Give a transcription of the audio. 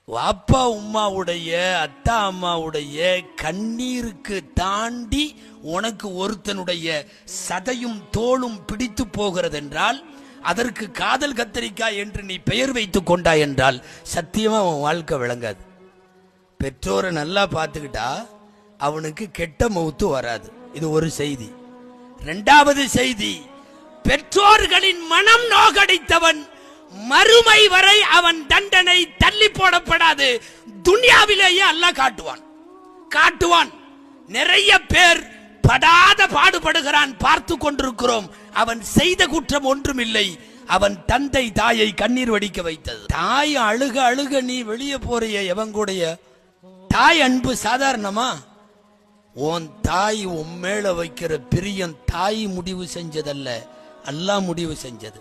அப்பா உம்மாவுடைய அத்தா அம்மாவுடைய கண்ணீருக்கு தாண்டி உனக்கு ஒருத்தனுடைய சதையும் தோளும் பிடித்து போகிறது என்றால், அதற்கு காதல் கத்தரிக்காய் என்று நீ பெயர் வைத்துக் கொண்டாய் என்றால் சத்தியமா அவன் வாழ்க்கை விளங்காது. பெற்றோரை நல்லா பார்த்துக்கிட்டா அவனுக்கு கெட்ட மௌத்து வராது. இது ஒரு செய்தி. இரண்டாவது செய்தி, பெற்றோர்களின் மனம் நோகடித்தவன் மறுமை வரை அவன் தண்டனை தள்ளி போடப்படாது. துன்யாவிலேயே அல்லாஹ் காட்டுவான். நிறைய பேர் படாத பாடுபடுகிறான், பார்த்து கொண்டிருக்கிறோம். அவன் செய்த குற்றம் ஒன்றும் இல்லை, அவன் தந்தை தாயை கண்ணீர் வடிக்க வைத்தது. தாய் அழுக அழுக நீ வெளியே போறிய, எவங்கூடைய தாய் அன்பு சாதாரணமா? உன் தாய் உன் மேல வைக்கிற பிரியம் தாய் முடிவு செஞ்சதல்ல, அல்லாஹ் முடிவு செஞ்சது.